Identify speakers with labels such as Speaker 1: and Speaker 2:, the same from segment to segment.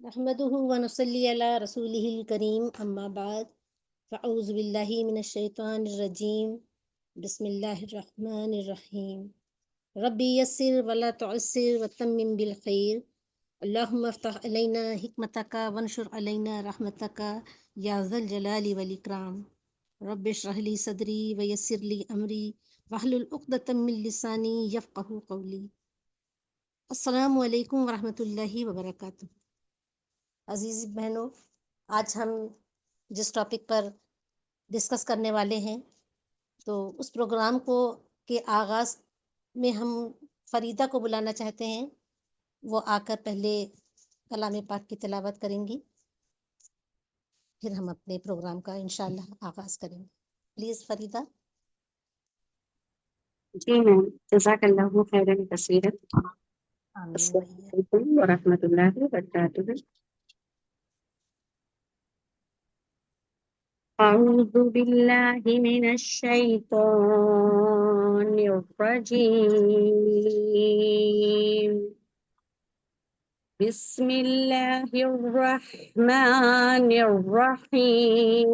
Speaker 1: نحمده ونصلي على رسوله الكريم اما بعد فاعوذ باللہ من الشیطان الرجیم بسم اللہ الرحمن الرحیم ربی یسر ولا تعسر وتمم بالخیر اللهم افتح علینا حکمتک وانشر علینا رحمتک یا ذا الجلال والاکرام رب اشرح لی صدری ویسر لی امری واحلل عقدۃ من لسانی یفقہوا قولی۔ السلام علیکم ورحمۃ اللہ وبرکاتہ۔ عزیز بہنوں، آج ہم جس ٹاپک پر ڈسکس کرنے والے ہیں تو اس پروگرام کے آغاز میں ہم فریدہ کو بلانا چاہتے ہیں۔ وہ آ کر پہلے کلام پاک کی تلاوت کریں گی، پھر ہم اپنے پروگرام کا انشاءاللہ آغاز کریں گے۔ پلیز فریدہ۔
Speaker 2: جی میم، جزاک اللہ خیرا کثیرا۔
Speaker 1: آمین
Speaker 2: السلام
Speaker 1: وحیہ۔
Speaker 2: علیکم ورحمۃ اللہ وبرکاتہ۔ اعوذ باللہ من الشیطان الرجیم، بسم اللہ الرحمن الرحیم،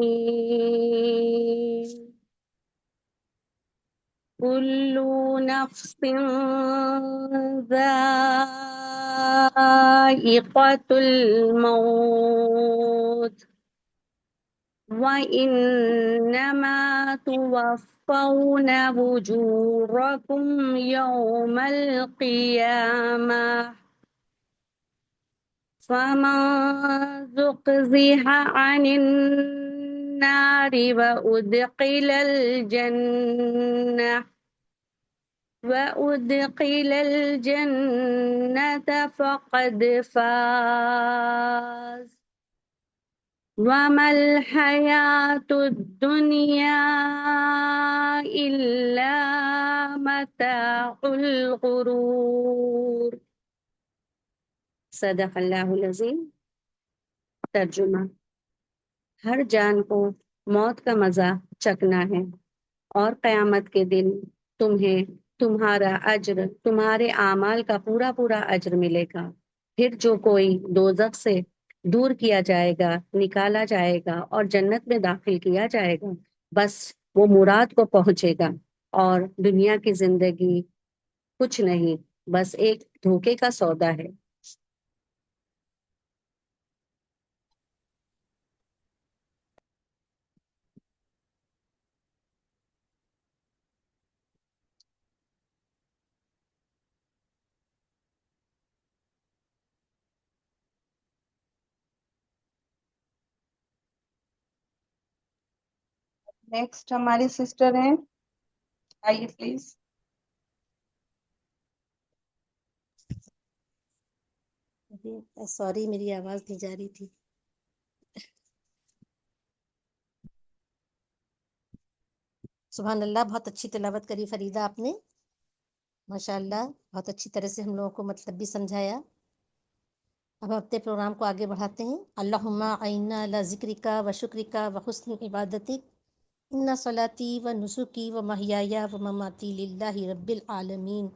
Speaker 2: كل نفس ذائقة الموت وإنما توفون أجوركم يوم القيامة فمن زحزح عن النار وأدخل الجنة فقد فاز وما الحياة الدنيا إلا متاع الغرور۔ صدق اللہ العظیم۔ ترجمہ: ہر جان کو موت کا مزہ چکھنا ہے اور قیامت کے دن تمہیں تمہارا اجر، تمہارے اعمال کا پورا پورا اجر ملے گا۔ پھر جو کوئی دوزخ سے دور کیا جائے گا، نکالا جائے گا اور جنت میں داخل کیا جائے گا، بس وہ مراد کو پہنچے گا، اور دنیا کی زندگی کچھ نہیں، بس ایک دھوکے کا سودا ہے۔
Speaker 3: نیکسٹ ہماری سسٹر ہیں، آئیے پلیز۔
Speaker 1: سوری، میری آواز نہیں جا رہی تھی۔ سبحان اللہ، بہت اچھی تلاوت کری فریدہ آپ نے، ماشاء اللہ، بہت اچھی طرح سے ہم لوگوں کو مطلب بھی سمجھایا۔ اب ہم اپنے پروگرام کو آگے بڑھاتے ہیں۔ اللہم اعنا علی ذکرک و شکرک و حسن عبادتک، ان صلاتی و نسکی و محیای و مماتی للہ رب العالمین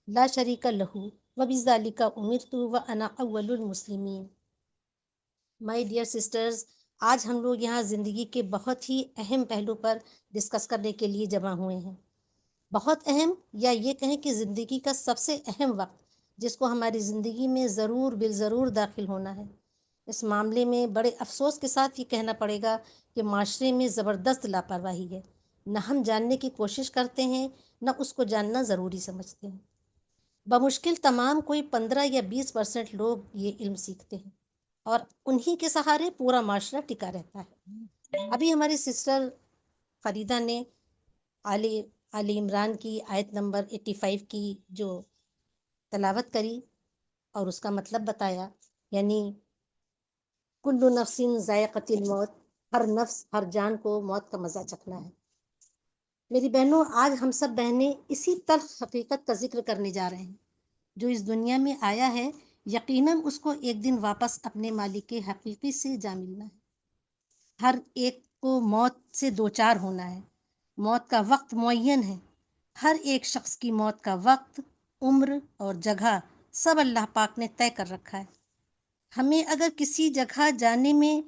Speaker 1: لا شریک لہ و بذالک امرت و انا اول المسلمین۔ مائی ڈیئر سسٹرز، آج ہم لوگ یہاں زندگی کے بہت ہی اہم پہلو پر ڈسکس کرنے کے لیے جمع ہوئے ہیں۔ بہت اہم، یا یہ کہیں کہ زندگی کا سب سے اہم وقت جس کو ہماری زندگی میں ضرور بالضرور داخل ہونا ہے۔ اس معاملے میں بڑے افسوس کے ساتھ یہ کہنا پڑے گا کہ معاشرے میں زبردست لاپرواہی ہے۔ نہ ہم جاننے کی کوشش کرتے ہیں، نہ اس کو جاننا ضروری سمجھتے ہیں۔ بمشکل تمام کوئی 15 یا 20% لوگ یہ علم سیکھتے ہیں، اور انہی کے سہارے پورا معاشرہ ٹکا رہتا ہے۔ ابھی ہماری سسٹر فریدہ نے آل عمران کی آیت نمبر 85 کی جو تلاوت کری اور اس کا مطلب بتایا، یعنی کل نفس ذائقۃ الموت، ہر نفس، ہر جان کو موت کا مزہ چکھنا ہے۔ میری بہنوں، آج ہم سب بہنیں اسی تلخ حقیقت کا ذکر کرنے جا رہے ہیں۔ جو اس دنیا میں آیا ہے، یقیناً اس کو ایک دن واپس اپنے مالک حقیقی سے جا ملنا ہے۔ ہر ایک کو موت سے دوچار ہونا ہے۔ موت کا وقت معین ہے۔ ہر ایک شخص کی موت کا وقت، عمر اور جگہ سب اللہ پاک نے طے کر رکھا ہے۔ ہمیں اگر کسی جگہ جانے میں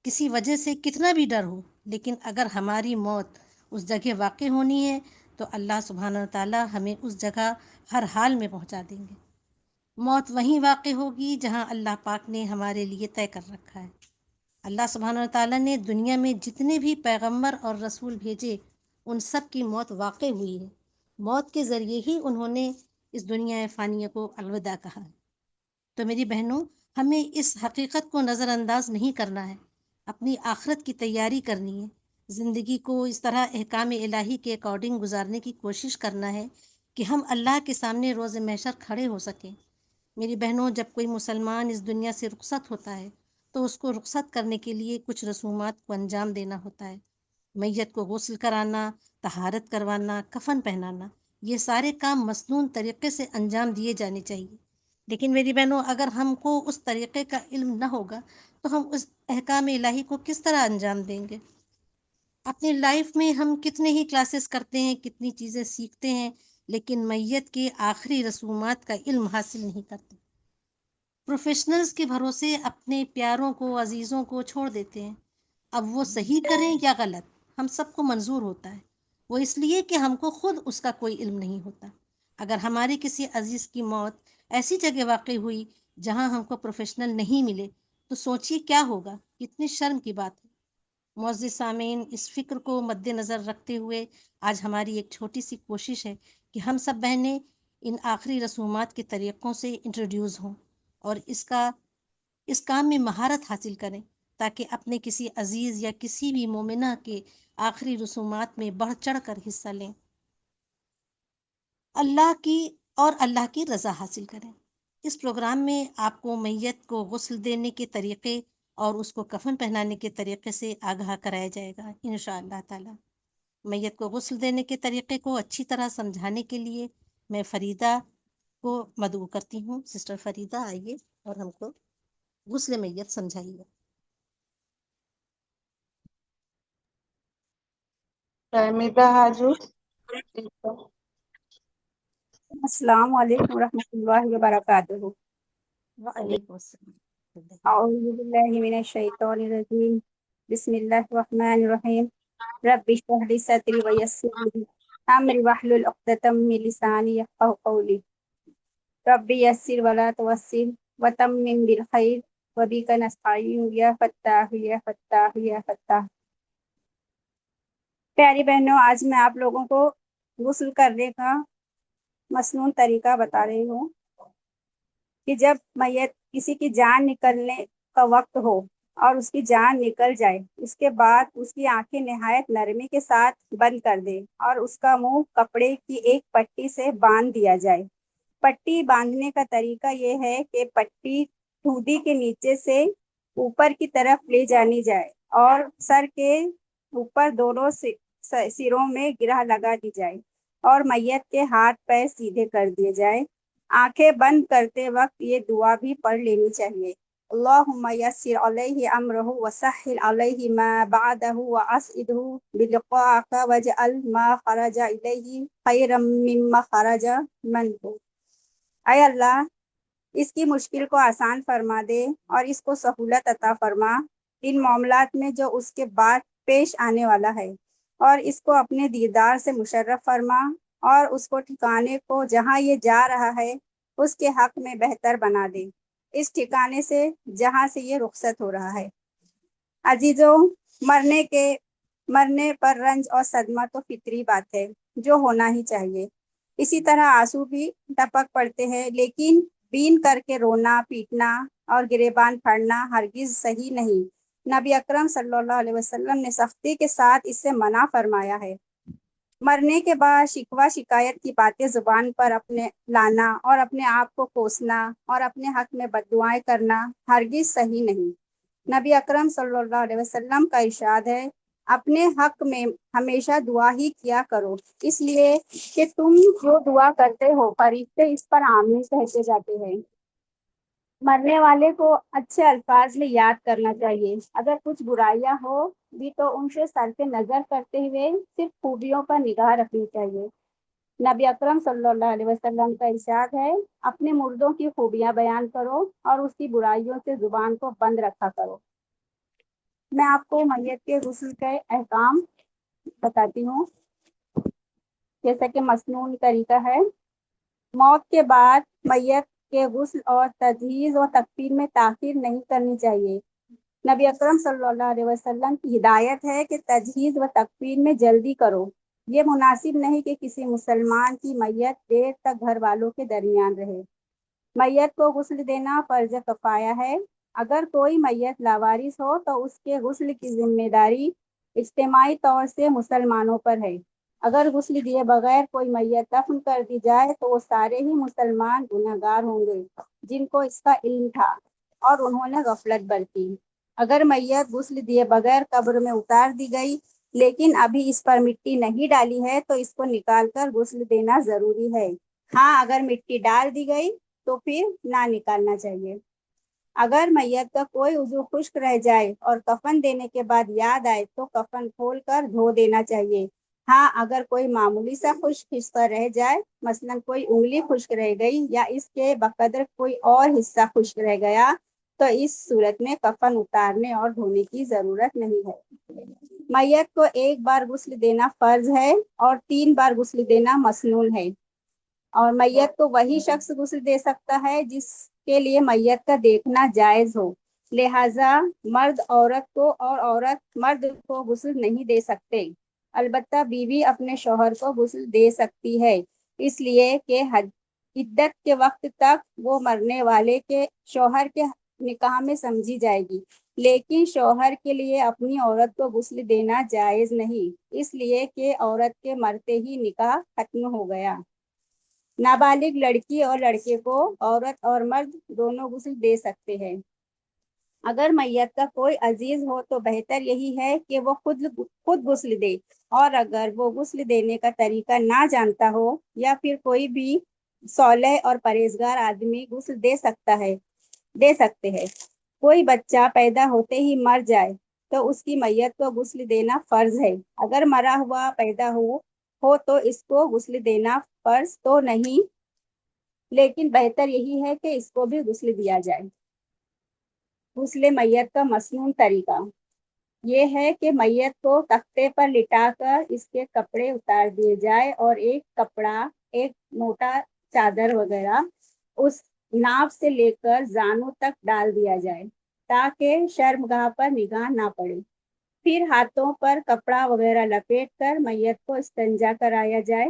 Speaker 1: کسی وجہ سے کتنا بھی ڈر ہو، لیکن اگر ہماری موت اس جگہ واقع ہونی ہے تو اللہ سبحانہ وتعالیٰ ہمیں اس جگہ ہر حال میں پہنچا دیں گے۔ موت وہیں واقع ہوگی جہاں اللہ پاک نے ہمارے لیے طے کر رکھا ہے۔ اللہ سبحانہ وتعالیٰ نے دنیا میں جتنے بھی پیغمبر اور رسول بھیجے ان سب کی موت واقع ہوئی ہے۔ موت کے ذریعے ہی انہوں نے اس دنیا فانیہ کو الوداع کہا ہے۔ تو میری بہنوں، ہمیں اس حقیقت کو نظر انداز نہیں کرنا ہے، اپنی آخرت کی تیاری کرنی ہے، زندگی کو اس طرح احکام الہی کے اکارڈنگ گزارنے کی کوشش کرنا ہے کہ ہم اللہ کے سامنے روز محشر کھڑے ہو سکیں۔ میری بہنوں، جب کوئی مسلمان اس دنیا سے رخصت ہوتا ہے تو اس کو رخصت کرنے کے لیے کچھ رسومات کو انجام دینا ہوتا ہے۔ میت کو غسل کرانا، طہارت کروانا، کفن پہنانا، یہ سارے کام مسنون طریقے سے انجام دیے جانے چاہیے۔ لیکن میری بہنوں، اگر ہم کو اس طریقے کا علم نہ ہوگا تو ہم اس احکام الہی کو کس طرح انجام دیں گے؟ اپنی لائف میں ہم کتنے ہی کلاسز کرتے ہیں، کتنی چیزیں سیکھتے ہیں، لیکن میت کے آخری رسومات کا علم حاصل نہیں کرتے۔ پروفیشنلز کے بھروسے اپنے پیاروں کو، عزیزوں کو چھوڑ دیتے ہیں۔ اب وہ صحیح کریں یا غلط، ہم سب کو منظور ہوتا ہے، وہ اس لیے کہ ہم کو خود اس کا کوئی علم نہیں ہوتا۔ اگر ہمارے کسی عزیز کی موت ایسی جگہ واقع ہوئی جہاں ہم کو پروفیشنل نہیں ملے تو سوچیے کیا ہوگا، کتنی شرم کی بات ہے۔ معزز سامعین، اس فکر کو مد نظر رکھتے ہوئے آج ہماری ایک چھوٹی سی کوشش ہے کہ ہم سب بہنیں ان آخری رسومات کے طریقوں سے انٹروڈیوس ہوں اور اس کام میں مہارت حاصل کریں تاکہ اپنے کسی عزیز یا کسی بھی مومنہ کے آخری رسومات میں بڑھ چڑھ کر حصہ لیں، اللہ کی رضا حاصل کریں۔ اس پروگرام میں آپ کو میت کو غسل دینے کے طریقے اور اس کو کفن پہنانے کے طریقے سے آگاہ کرایا جائے گا انشاءاللہ تعالی۔ میت کو غسل دینے کے طریقے کو اچھی طرح سمجھانے کے لیے میں فریدہ کو مدعو کرتی ہوں۔ سسٹر فریدہ، آئیے اور ہم کو غسل میت سمجھائیے۔
Speaker 3: فہمیدہ حاجو،
Speaker 4: السلام علیکم ورحمۃ اللہ وبرکاتہ۔
Speaker 1: وعلیکم السلام۔
Speaker 4: اعوذ باللہ من الشیطان الرجیم، بسم اللہ الرحمن الرحیم۔ رب اشرح لی صدری ویسر لی امری واحلل عقدۃ من لسانی یفقہوا قولی۔ رب یسر ولا تعسر وتمم بالخیر وبک نستعین یا فتاح یا فتاح یا فتاح۔ پیاری بہنوں، آج میں آپ لوگوں کو غسل کرنے کا مسنون طریقہ بتا رہی ہوں کہ جب میت کسی کی جان نکلنے کا وقت ہو اور اس کی جان نکل جائے، اس کے بعد اس کی آنکھیں نہایت نرمی کے ساتھ بند کر دے اور اس کا منہ کپڑے کی ایک پٹی سے باندھ دیا جائے۔ پٹی باندھنے کا طریقہ یہ ہے کہ پٹی ٹھوڈی کے نیچے سے اوپر کی طرف لے جانی جائے اور سر کے اوپر دونوں سروں میں گرہ لگا دی جائے اور میت کے ہاتھ پیر سیدھے کر دیے جائے۔ آنکھیں بند کرتے وقت یہ دعا بھی پڑھ لینی چاہیے: اللہم یسر علیہ امرہ وسہل علیہ ما بعدہ واسعدہ بلقاءک واجعل ما خرج الیہ خیرا مما خرج منہ۔ اے اللہ، اس کی مشکل کو آسان فرما دے اور اس کو سہولت عطا فرما ان معاملات میں جو اس کے بعد پیش آنے والا ہے، اور اس کو اپنے دیدار سے مشرف فرما اور اس کو ٹھکانے کو جہاں یہ جا رہا ہے اس کے حق میں بہتر بنا دے، اس ٹھکانے سے جہاں سے یہ رخصت ہو رہا ہے۔ عزیزوں، مرنے پر رنج اور صدمہ تو فطری بات ہے جو ہونا ہی چاہیے۔ اسی طرح آنسو بھی ٹپک پڑتے ہیں، لیکن بین کر کے رونا، پیٹنا اور گریبان پھاڑنا ہرگز صحیح نہیں۔ نبی اکرم صلی اللہ علیہ وسلم نے سختی کے ساتھ اس سے منع فرمایا ہے۔ مرنے کے بعد شکوہ شکایت کی باتیں زبان پر اپنے لانا اور اپنے آپ کو کوسنا اور اپنے حق میں بد دعائیں کرنا ہرگز صحیح نہیں۔ نبی اکرم صلی اللہ علیہ وسلم کا ارشاد ہے: اپنے حق میں ہمیشہ دعا ہی کیا کرو، اس لیے کہ تم جو دعا کرتے ہو فرشتے اس پر آمین کہتے جاتے ہیں۔ مرنے والے کو اچھے الفاظ میں یاد کرنا چاہیے۔ اگر کچھ برائیاں ہو بھی تو ان سے صرف نظر کرتے ہوئے صرف خوبیوں پر نگاہ رکھنی چاہیے۔ نبی اکرم صلی اللہ علیہ وسلم کا ارشاد ہے، اپنے مردوں کی خوبیاں بیان کرو اور اس کی برائیوں سے زبان کو بند رکھا کرو۔ میں آپ کو میت کے غسل کے احکام بتاتی ہوں، جیسا کہ مسنون طریقہ ہے۔ موت کے بعد میت کے غسل اور تجہیز و تکفین میں تاخیر نہیں کرنی چاہیے۔ نبی اکرم صلی اللہ علیہ وسلم کی ہدایت ہے کہ تجہیز و تکفین میں جلدی کرو۔ یہ مناسب نہیں کہ کسی مسلمان کی میت دیر تک گھر والوں کے درمیان رہے۔ میت کو غسل دینا فرض کفایہ ہے۔ اگر کوئی میت لاوارث ہو تو اس کے غسل کی ذمہ داری اجتماعی طور سے مسلمانوں پر ہے۔ اگر غسل دیے بغیر کوئی میت دفن کر دی جائے تو وہ سارے ہی مسلمان گنہگار ہوں گے جن کو اس کا علم تھا اور انہوں نے غفلت برتی۔ اگر میت غسل دیے بغیر قبر میں اتار دی گئی لیکن ابھی اس پر مٹی نہیں ڈالی ہے تو اس کو نکال کر غسل دینا ضروری ہے۔ ہاں، اگر مٹی ڈال دی گئی تو پھر نہ نکالنا چاہیے۔ اگر میت کا کوئی عضو خشک رہ جائے اور کفن دینے کے بعد یاد آئے تو کفن کھول کر دھو دینا چاہیے۔ ہاں، اگر کوئی معمولی سا خشک حصہ رہ جائے، مثلا کوئی انگلی خشک رہ گئی یا اس کے بقدر کوئی اور حصہ خشک رہ گیا، تو اس صورت میں کفن اتارنے اور دھونے کی ضرورت نہیں ہے۔ میت کو ایک بار غسل دینا فرض ہے اور 3 بار غسل دینا مسنون ہے، اور میت کو وہی شخص غسل دے سکتا ہے جس کے لیے میت کا دیکھنا جائز ہو۔ لہذا مرد عورت کو اور عورت مرد کو غسل نہیں دے سکتے۔ البتہ بیوی اپنے شوہر کو غسل دے سکتی ہے، اس لیے کہ عدت کے وقت تک وہ مرنے والے کے شوہر کے نکاح میں سمجھی جائے گی، لیکن شوہر کے لیے اپنی عورت کو غسل دینا جائز نہیں، اس لیے کہ عورت کے مرتے ہی نکاح ختم ہو گیا۔ نابالغ لڑکی اور لڑکے کو عورت اور مرد دونوں غسل دے سکتے ہیں۔ اگر میت کا کوئی عزیز ہو تو بہتر یہی ہے کہ وہ خود غسل دے، اور اگر وہ غسل دینے کا طریقہ نہ جانتا ہو یا پھر کوئی بھی صالح اور پرہیزگار آدمی غسل دے سکتے ہیں۔ کوئی بچہ پیدا ہوتے ہی مر جائے تو اس کی میت کو غسل دینا فرض ہے۔ اگر مرا ہوا پیدا ہو تو اس کو غسل دینا فرض تو نہیں، لیکن بہتر یہی ہے کہ اس کو بھی غسل دیا جائے۔ غسل میت کا مسنون طریقہ یہ ہے کہ میت کو تختے پر لٹا کر اس کے کپڑے اتار دیے جائے اور ایک کپڑا، ایک موٹا چادر وغیرہ اس ناف سے لے کر زانوں تک ڈال دیا جائے تاکہ شرمگاہ پر نگاہ نہ پڑے۔ پھر ہاتھوں پر کپڑا وغیرہ لپیٹ کر میت کو استنجا کرایا جائے،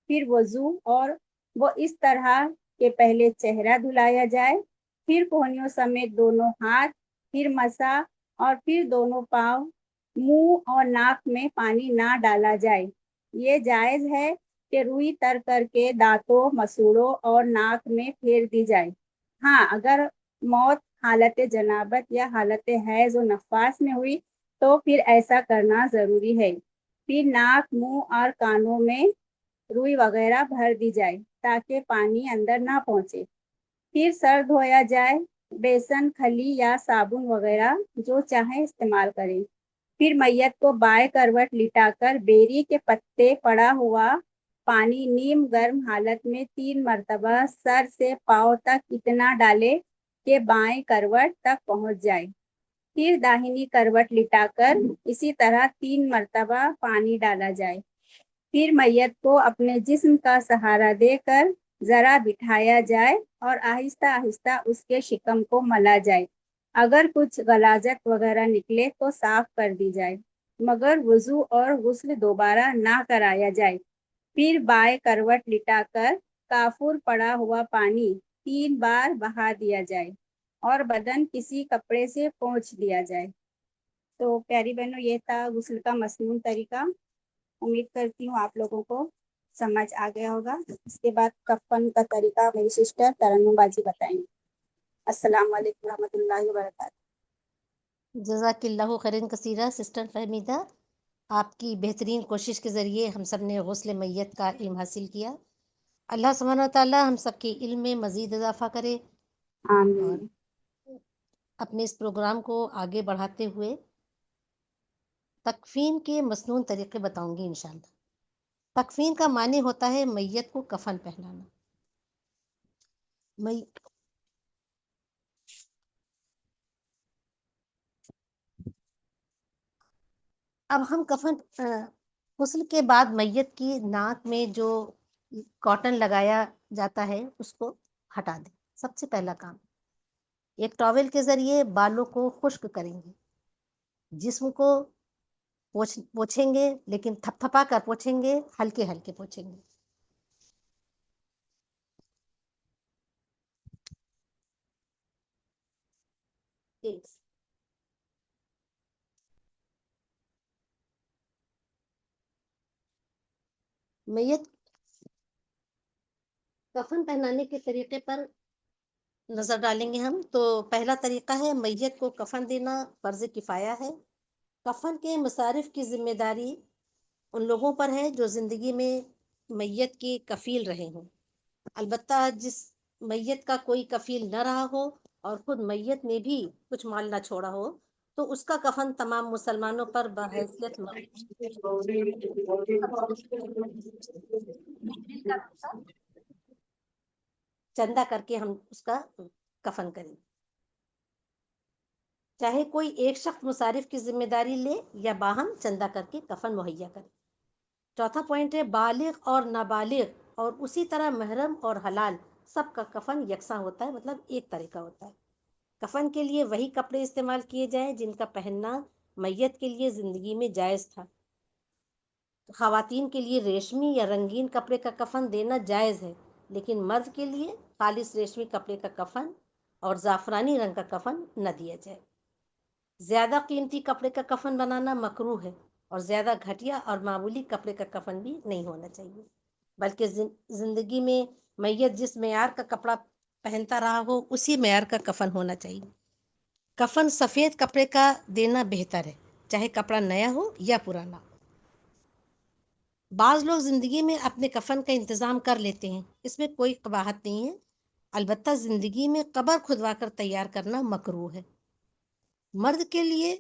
Speaker 4: پھر وضو، اور وہ اس طرح کہ پہلے چہرہ دھلایا جائے، پھر کوہنیوں سمیت دونوں ہاتھ، پھر مسا، اور پھر دونوں پاؤں۔ منہ اور ناک میں پانی نہ ڈالا جائے۔ یہ جائز ہے کہ روئی تر کر کے دانتوں، مسوڑوں اور ناک میں پھیر دی جائے۔ ہاں، اگر موت حالت جنابت یا حالت حیض و نفاس میں ہوئی تو پھر ایسا کرنا ضروری ہے۔ پھر ناک، منہ اور کانوں میں روئی وغیرہ بھر دی جائے تاکہ پانی اندر نہ پہنچے۔ پھر سر دھویا جائے، بیسن، کھلی یا صابن وغیرہ جو چاہیں استعمال کریں۔ پھر میت کو بائیں کروٹ لٹا کر بیری کے پتے پڑا ہوا پانی نیم گرم حالت میں 3 مرتبہ سر سے پاؤں تک اتنا ڈالے کہ بائیں کروٹ تک پہنچ جائے۔ پھر داہنی کروٹ لٹا کر اسی طرح 3 مرتبہ پانی ڈالا جائے۔ پھر میت کو اپنے جسم کا سہارا دے کر ذرا بٹھایا جائے اور آہستہ آہستہ اس کے شکم کو ملا جائے۔ اگر کچھ غلاظت وغیرہ نکلے تو صاف کر دی جائے، مگر وضو اور غسل دوبارہ نہ کرایا جائے۔ پھر بائیں کروٹ لٹا کر کافور پڑا ہوا پانی 3 بار بہا دیا جائے اور بدن کسی کپڑے سے پوچھ دیا جائے۔ تو پیاری بہنوں، یہ تھا غسل کا مسنون طریقہ۔ امید کرتی ہوں آپ لوگوں کو سمجھ آ گیا ہوگا۔ اس کے بعد کفن کا طریقہ میری سسٹر ترنم باجی بتائیں گے۔ السلام علیکم ورحمۃ اللہ وبرکاتہ۔
Speaker 1: جزاک اللہ خیرن کثیرہ سسٹر فہمیدہ، آپ کی بہترین کوشش کے ذریعے ہم سب نے غسل میت کا علم حاصل کیا۔ اللہ سبحانہ و تعالیٰ ہم سب کے علم میں مزید اضافہ کرے، اور
Speaker 4: آمین۔
Speaker 1: اپنے اس پروگرام کو آگے بڑھاتے ہوئے تکفین کے مسنون طریقے بتاؤں گی انشاءاللہ۔ تکفین کا معنی ہوتا ہے میت کو کفن پہنانا. اب ہم کفن غسل کے بعد میت کی ناک میں جو کاٹن لگایا جاتا ہے اس کو ہٹا دیں. سب سے پہلا کام ایک ٹاول کے ذریعے بالوں کو خشک کریں گے. جسم کو پوچھیں گے لیکن تھپ تھپا کر پوچھیں گے, ہلکے ہلکے پوچھیں گے. میت کفن پہنانے کے طریقے پر نظر ڈالیں گے ہم. تو پہلا طریقہ ہے میت کو کفن دینا فرض کفایہ ہے. کفن کے مصارف کی ذمہ داری ان لوگوں پر ہے جو زندگی میں میت کی کفیل رہے ہوں. البتہ جس میت کا کوئی کفیل نہ رہا ہو اور خود میت نے بھی کچھ مال نہ چھوڑا ہو تو اس کا کفن تمام مسلمانوں پر بحیثیت چندہ کر کے ہم اس کا کفن کریں. چاہے کوئی ایک شخص مصارف کی ذمہ داری لے یا باہم چندہ کر کے کفن مہیا کرے. چوتھا پوائنٹ ہے بالغ اور نابالغ اور اسی طرح محرم اور حلال سب کا کفن یکساں ہوتا ہے, مطلب ایک طرح کا ہوتا ہے. کفن کے لیے وہی کپڑے استعمال کیے جائیں جن کا پہننا میت کے لیے زندگی میں جائز تھا. خواتین کے لیے ریشمی یا رنگین کپڑے کا کفن دینا جائز ہے, لیکن مرد کے لیے خالص ریشمی کپڑے کا کفن اور زعفرانی رنگ کا کفن نہ دیا جائے. زیادہ قیمتی کپڑے کا کفن بنانا مکروہ ہے اور زیادہ گھٹیا اور معمولی کپڑے کا کفن بھی نہیں ہونا چاہیے, بلکہ زندگی میں میت جس معیار کا کپڑا پہنتا رہا ہو اسی معیار کا کفن ہونا چاہیے. کفن سفید کپڑے کا دینا بہتر ہے, چاہے کپڑا نیا ہو یا پرانا. بعض لوگ زندگی میں اپنے کفن کا انتظام کر لیتے ہیں, اس میں کوئی قباحت نہیں ہے. البتہ زندگی میں قبر کھدوا کر تیار کرنا مکروہ ہے. مرد کے لیے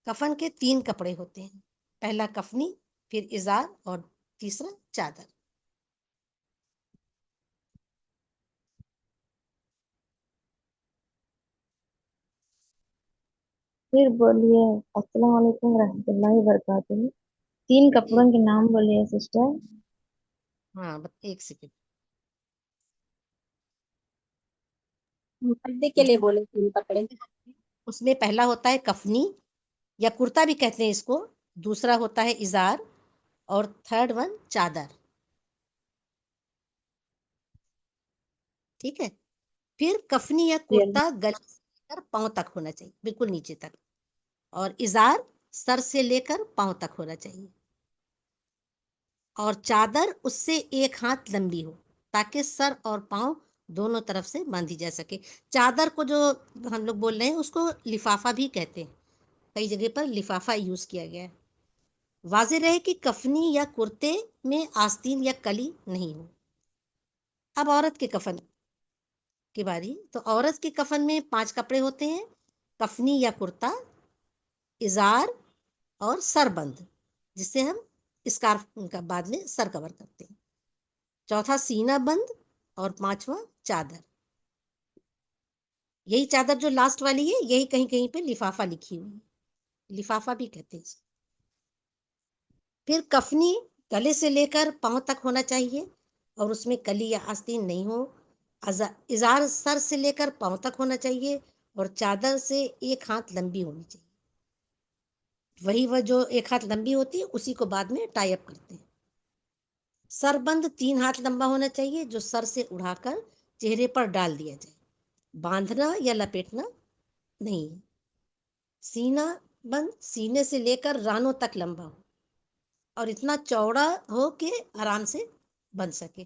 Speaker 1: کفن کے 3 کپڑے ہوتے ہیں, پہلا کفنی, پھر ازار اور تیسرا چادر.
Speaker 5: پھر بولیے. السلام علیکم ورحمۃ اللہ وبرکاتہ. 3 کپڑوں کے نام بولیے سسٹر.
Speaker 1: ہاں ایک سیکنڈ.
Speaker 4: مرد کے لیے بولے 3 کپڑے.
Speaker 1: اس میں پہلا ہوتا ہے کفنی یا کرتا بھی کہتے ہیں اس کو, دوسرا ہوتا ہے ازار اور تھرڈ ون چادر. ٹھیک ہے. پھر کفنی یا کرتا گلے سے لے کر پاؤں تک ہونا چاہیے, بالکل نیچے تک, اور ازار سر سے لے کر پاؤں تک ہونا چاہیے, اور چادر اس سے 1 ہاتھ لمبی ہو تاکہ سر اور پاؤں دونوں طرف سے باندھی جا سکے. چادر کو جو ہم لوگ بول رہے ہیں اس کو لفافہ بھی کہتے ہیں, کئی جگہ پر لفافہ یوز کیا گیا ہے. واضح رہے کہ کفنی یا کرتے میں آستین یا کلی نہیں ہو. اب عورت کے کفن کی باری. تو عورت کے کفن میں 5 کپڑے ہوتے ہیں, کفنی یا کرتا, ازار اور سر بند جس سے ہم اسکارف کا بعد میں سر کور کرتے ہیں, چوتھا سینہ بند, اور 5واں چادر. یہی چادر جو لاسٹ والی ہے یہی کہیں کہیں پہ لفافہ لکھی ہوئی ہے, لفافہ بھی کہتے ہیں. پھر کفنی گلے سے لے کر پاؤں تک ہونا چاہیے اور اس میں کلی یا آستین نہیں ہو. ازار سر سے لے کر پاؤں تک ہونا چاہیے اور چادر سے 1 ہاتھ لمبی ہونی چاہیے. وہی وہ جو 1 ہاتھ لمبی ہوتی ہے اسی کو بعد میں ٹائی اپ کرتے ہیں. سر بند 3 ہاتھ لمبا ہونا چاہیے جو سر سے اڑا کر چہرے پر ڈال دیا جائے, باندھنا یا لپیٹنا نہیں ہے. سینہ بند سینے سے لے کر رانوں تک لمبا ہو اور اتنا چوڑا ہو کہ آرام سے بن سکے.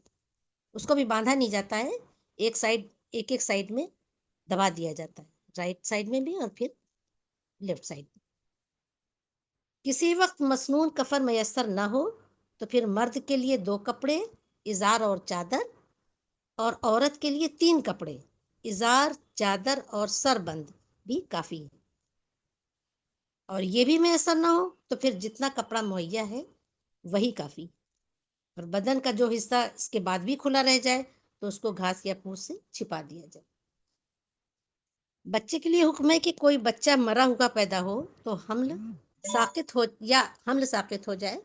Speaker 1: اس کو بھی باندھا نہیں جاتا ہے, ایک سائڈ میں دبا دیا جاتا ہے, رائٹ سائڈ میں بھی اور پھر لیفٹ سائڈ میں. کسی وقت مسنون کفن میسر نہ ہو تو پھر مرد کے لیے 2 کپڑے, ازار اور چادر, اور عورت کے لیے 3 کپڑے, ازار, چادر اور سر بند بھی کافی ہے. اور یہ بھی میسر نہ ہو تو پھر جتنا کپڑا مہیا ہے وہی کافی. اور بدن کا جو حصہ اس کے بعد بھی کھلا رہ جائے تو اس کو گھاس یا پھوس سے چھپا دیا جائے۔ بچے کے لیے حکم ہے کہ کوئی بچہ مرا ہوا پیدا ہو تو حمل ساقط ہو جائے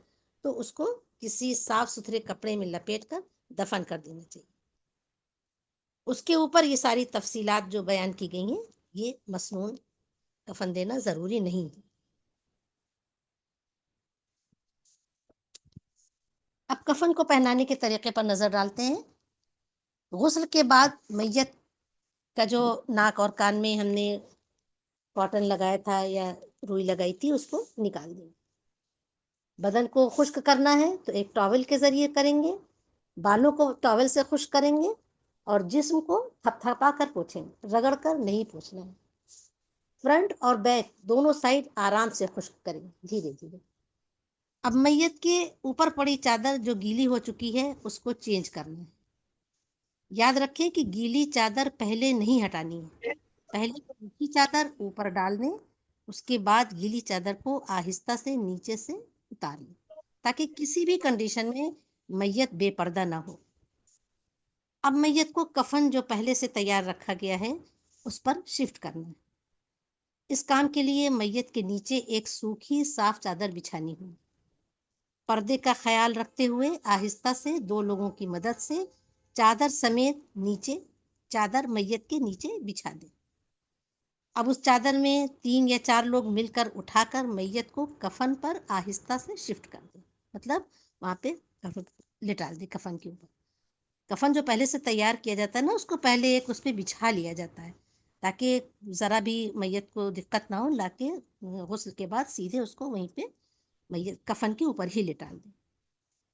Speaker 1: تو اس کو کسی صاف ستھرے کپڑے میں لپیٹ کر دفن کر دینا چاہیے۔ اس کے اوپر یہ ساری تفصیلات جو بیان کی گئی ہیں، یہ مسنون کفن دینا ضروری نہیں ہے۔ اب کفن کو پہنانے کے طریقے پر نظر ڈالتے ہیں۔ غسل کے بعد میت کا جو ناک اور کان میں ہم نے کاٹن لگایا تھا یا روئی لگائی تھی اس کو نکال دیں۔ بدن کو خشک کرنا ہے تو ایک ٹاول کے ذریعے کریں گے، بالوں کو ٹاول سے خشک کریں گے اور جسم کو تھپ تھپا کر پوچھیں گے، رگڑ کر نہیں پوچھنا ہے۔ فرنٹ اور بیک دونوں سائڈ آرام سے خشک کریں گے، دھیرے دھیرے۔ اب میت کے اوپر پڑی چادر جو گیلی ہو چکی ہے اس کو چینج کرنا ہے۔ یاد رکھیں کہ گیلی چادر پہلے نہیں ہٹانی ہے، پہلے سوکھی چادر اوپر ڈال دیں، اس کے بعد گیلی چادر کو آہستہ سے نیچے سے اتار لیں تاکہ کسی بھی کنڈیشن میں میت بے پردہ نہ ہو۔ اب میت کو کفن جو پہلے سے تیار رکھا گیا ہے اس پر شفٹ کرنا ہے۔ اس کام کے لیے میت کے نیچے ایک سوکھی صاف چادر بچھانی ہوگی۔ پردے کا خیال رکھتے ہوئے آہستہ سے 2 لوگوں کی مدد سے چادر سمیت چادر میت کے نیچے بچھا دیں۔ اب اس چادر میں 3 یا 4 لوگ مل کر اٹھا کر میت کو کفن پر آہستہ سے شفٹ کر دیں، مطلب وہاں پہ لٹا دیں کفن کے اوپر۔ کفن جو پہلے سے تیار کیا جاتا ہے نا، اس کو پہلے ایک اس پہ بچھا لیا جاتا ہے تاکہ ذرا بھی میت کو دقت نہ ہو، لا کے غسل کے بعد سیدھے اس کو وہیں پہ میت کفن کے اوپر ہی لٹا دیں۔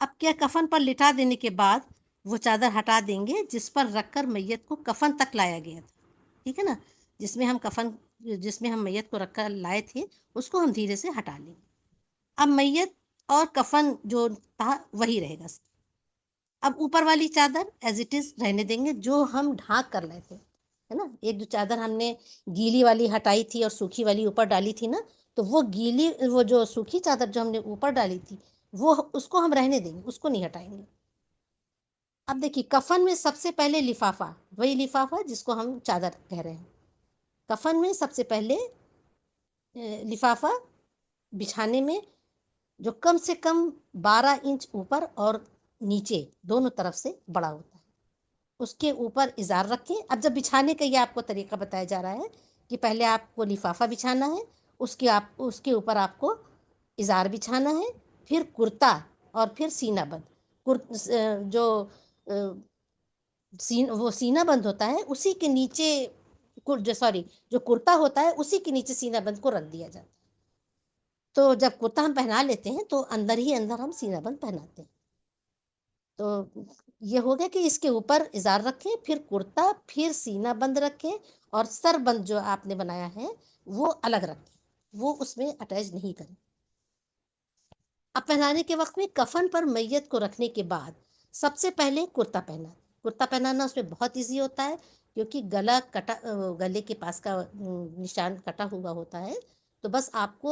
Speaker 1: اب کیا کفن پر لٹا دینے کے بعد وہ چادر ہٹا دیں گے جس پر رکھ کر میت کو کفن تک لایا گیا تھا، ٹھیک ہے نا؟ جس میں ہم میت کو رکھ کر لائے تھے اس کو ہم دھیرے سے ہٹا لیں گے۔ اب میت اور کفن جو تھا وہی رہے گا۔ اب اوپر والی چادر ایز اٹ از رہنے دیں گے جو ہم ڈھانک کر لائے تھے، ہے نا؟ ایک جو چادر ہم نے گیلی والی ہٹائی تھی اور سوکھی والی اوپر ڈالی تھی نا، تو وہ جو سوکھی چادر جو ہم نے اوپر ڈالی تھی وہ اس کو ہم رہنے دیں گے، اس کو نہیں ہٹائیں گے۔ اب دیکھیے کفن میں سب سے پہلے لفافہ، وہی لفافہ جس کو ہم چادر کہہ رہے ہیں، کفن میں سب سے پہلے لفافہ بچھانے میں جو کم سے کم 12 انچ اوپر اور نیچے دونوں طرف سے بڑا ہوتا ہے، اس کے اوپر ازار رکھیں۔ اب جب بچھانے کا یہ آپ کو طریقہ بتایا جا رہا ہے کہ پہلے آپ کو لفافہ بچھانا ہے، اس کے اوپر آپ کو ازار بچھانا ہے، پھر کرتا اور پھر سینہ بند۔ جو وہ سینہ بند ہوتا ہے اسی کے نیچے جو کرتا ہوتا ہے اسی کے نیچے سینہ بند کو رکھ دیا جاتا ہے۔ تو جب کرتا ہم پہنا لیتے ہیں تو اندر ہی اندر ہم سینہ بند پہناتے ہیں۔ تو یہ ہو گیا کہ اس کے اوپر ازار رکھیں، پھر کرتا، پھر سینہ بند رکھیں، اور سر بند جو آپ نے بنایا ہے وہ الگ رکھیں، وہ اس میں اٹیچ نہیں کریں۔ اب پہنانے کے وقت میں کفن پر میت کو رکھنے کے بعد سب سے پہلے کرتا پہنانا اس میں بہت ایزی ہوتا ہے کیونکہ گلے کے پاس کا نشان کٹا ہوا ہوتا ہے، تو بس آپ کو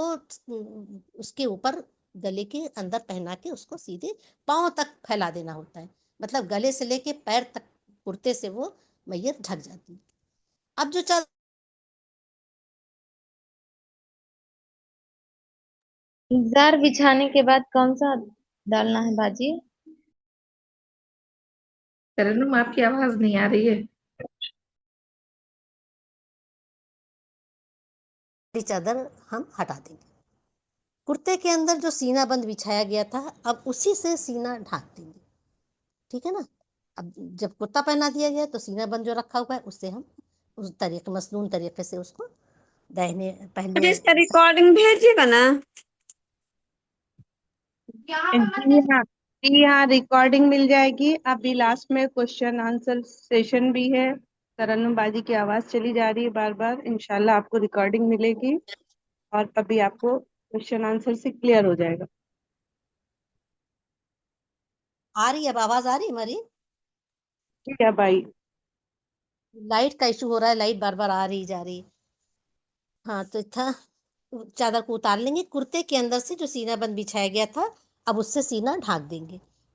Speaker 1: اس کے اوپر گلے کے اندر پہنا کے اس کو سیدھے پاؤں تک پھیلا دینا ہوتا ہے، مطلب گلے سے لے کے پیر تک کرتے سے وہ میت ڈھک جاتی ہے۔ اب جو
Speaker 5: ازار بچھانے کے بعد کون سا ڈالنا ہے باجی؟
Speaker 6: ترنم آپ کی آواز نہیں آ رہی ہے۔
Speaker 1: چادر ہم ہٹا دیں گے۔ کرتے کے اندر جو سینہ بند بچھایا گیا تھا اب اسی سے سینہ ڈھانک دیں گے، ٹھیک ہے نا؟ اب جب کرتا پہنا دیا گیا تو سینہ بند جو رکھا ہوا ہے اس سے ہم اس طریقے مسنون طریقے سے اس کو پہلے
Speaker 4: اس کا ریکارڈنگ بھیجیے گا نا؟
Speaker 3: جی ہاں ریکارڈنگ مل جائے گی۔ ابھی لاسٹ میں کوشچن آنسر سیشن بھی ہے، ترنم باجی کی آواز چلی جا رہی ہے بار بار، انشاءاللہ آپ کو ریکارڈنگ ملے گی اور ابھی آپ کو کوشچن آنسر سے کلیئر ہو جائے گا۔
Speaker 1: آ رہی ہے، اب آواز آ رہی ہے ہماری؟
Speaker 3: ٹھیک ہے بھائی،
Speaker 1: لائٹ کا ایشو ہو رہا ہے، لائٹ بار بار آ رہی جا رہی۔ ہاں تو تھا، چادر کو اتار لیں گے، کرتے کے اندر سے جو سینہ بند بچھایا گیا تھا اب اس سے سینہ ڈھانک دیں گے،